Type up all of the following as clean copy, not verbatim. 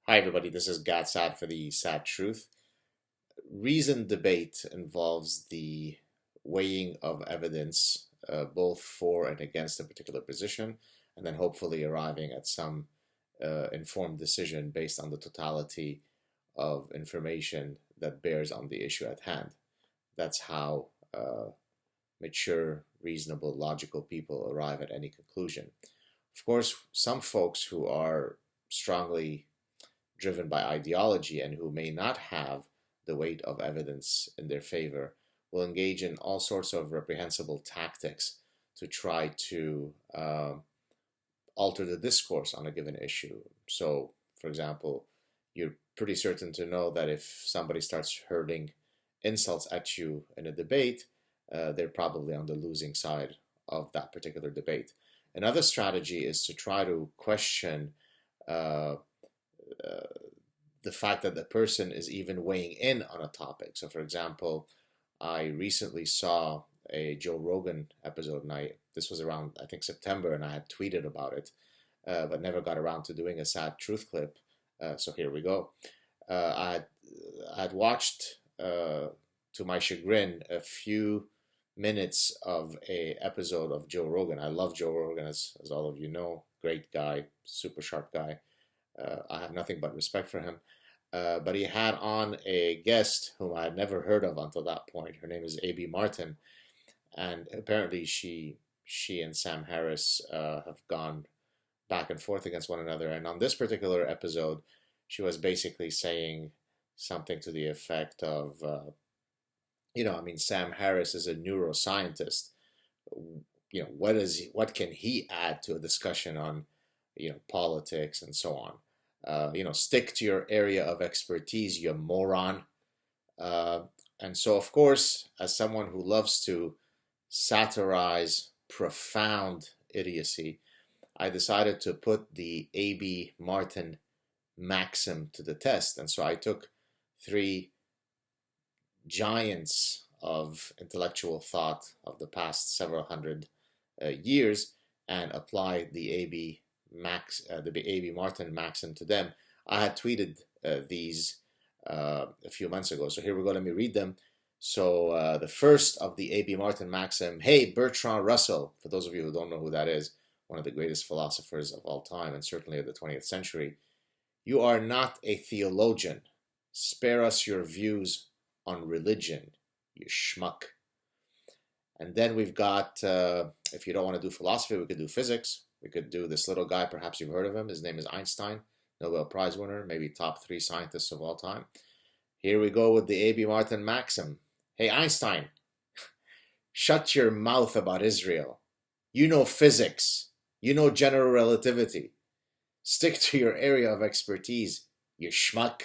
Hi, everybody. This is Saad for the Sad Truth. Reasoned debate involves the weighing of evidence, both for and against a particular position, and then hopefully arriving at some informed decision based on the totality of information that bears on the issue at hand. That's how mature, reasonable, logical people arrive at any conclusion. Of course, some folks who are strongly driven by ideology and who may not have the weight of evidence in their favor will engage in all sorts of reprehensible tactics to try to alter the discourse on a given issue. So, for example, you're pretty certain to know that if somebody starts hurling insults at you in a debate, they're probably on the losing side of that particular debate. Another strategy is to try to question uh, the fact that the person is even weighing in on a topic. So, for example, I recently saw a Joe Rogan episode, and this was around I think September, and I had tweeted about it, but never got around to doing a sad truth clip. So here we go. I had watched, to my chagrin, a few minutes of a episode of Joe Rogan. I love Joe Rogan, as all of you know. Great guy, super sharp guy. I have nothing but respect for him. But he had on a guest whom I had never heard of until that point. Her name is A.B. Martin, and apparently she and Sam Harris have gone back and forth against one another. And on this particular episode, she was basically saying something to the effect of, Sam Harris is a neuroscientist. What can he add to a discussion on, politics and so on? Stick to your area of expertise, you moron. And so, of course, as someone who loves to satirize profound idiocy, I decided to put the A.B. Martin maxim to the test. And so I took three giants of intellectual thought of the past several hundred years and applied the A.B. Martin maxim to them. I had tweeted these a few months ago. So here we go. Let me read them. So the first of the A.B. Martin maxim, hey, Bertrand Russell, for those of you who don't know who that is, one of the greatest philosophers of all time and certainly of the 20th century, you are not a theologian. Spare us your views on religion, you schmuck. And then we've got, if you don't want to do philosophy, we could do physics. We could do this little guy, perhaps you've heard of him. His name is Einstein, Nobel Prize winner, maybe top 3 scientists of all time. Here we go with the A.B. Martin maxim. Hey, Einstein, shut your mouth about Israel. You know physics. You know general relativity. Stick to your area of expertise, you schmuck.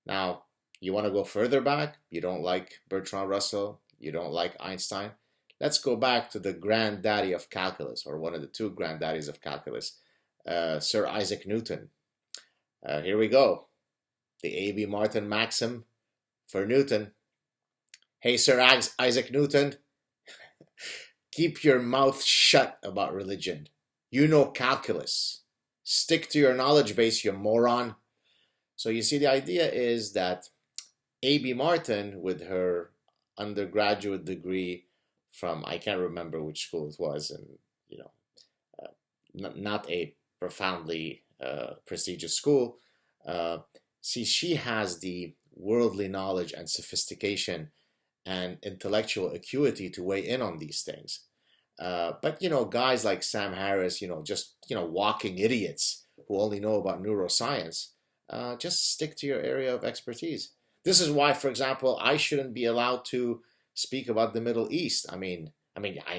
Now, you want to go further back? You don't like Bertrand Russell? You don't like Einstein? Let's go back to the granddaddy of calculus, or one of the 2 granddaddies of calculus, Sir Isaac Newton. Here we go. The A.B. Martin maxim for Newton. Hey, Sir Isaac Newton, keep your mouth shut about religion. You know calculus. Stick to your knowledge base, you moron. So you see, the idea is that A.B. Martin, with her undergraduate degree from, I can't remember which school it was, and not a profoundly prestigious school. She has the worldly knowledge and sophistication and intellectual acuity to weigh in on these things. But guys like Sam Harris, just walking idiots who only know about neuroscience, just stick to your area of expertise. This is why, for example, I shouldn't be allowed to speak about the Middle East. I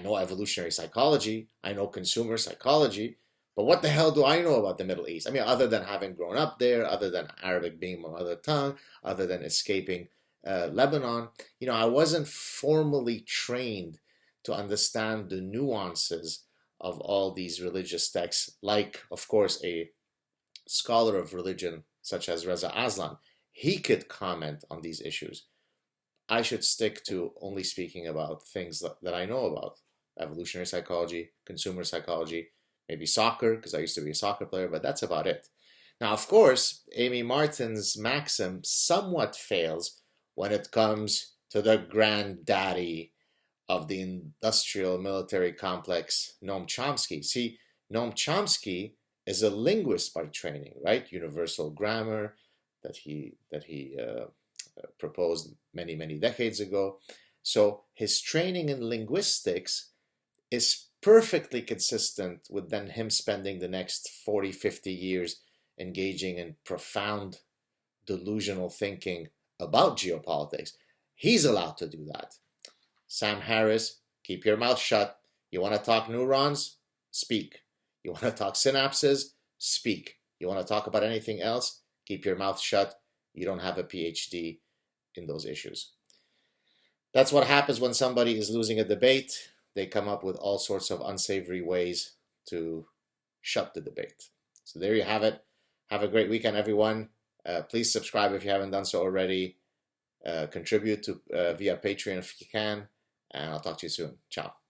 know evolutionary psychology, I know consumer psychology, but what the hell do I know about the Middle East? Other than having grown up there, other than Arabic being my mother tongue, other than escaping Lebanon, I wasn't formally trained to understand the nuances of all these religious texts, like, of course, a scholar of religion such as Reza Aslan. He could comment on these issues. I should stick to only speaking about things that I know about. Evolutionary psychology, consumer psychology, maybe soccer, because I used to be a soccer player, but that's about it. Now, of course, Amy Martin's Maxim somewhat fails when it comes to the granddaddy of the industrial military complex, Noam Chomsky. See, Noam Chomsky is a linguist by training, right? Universal grammar that he proposed many decades ago. So his training in linguistics is perfectly consistent with then him spending the next 40-50 years engaging in profound delusional thinking about geopolitics. He's allowed to do that. Sam Harris, keep your mouth shut. You want to talk neurons? Speak. You want to talk synapses? Speak. You want to talk about anything else? Keep your mouth shut. You don't have a PhD in those issues. That's what happens when somebody is losing a debate. They come up with all sorts of unsavory ways to shut the debate. So there you have it. Have a great weekend, everyone. Please subscribe if you haven't done so already. Contribute to via Patreon if you can. And I'll talk to you soon. Ciao.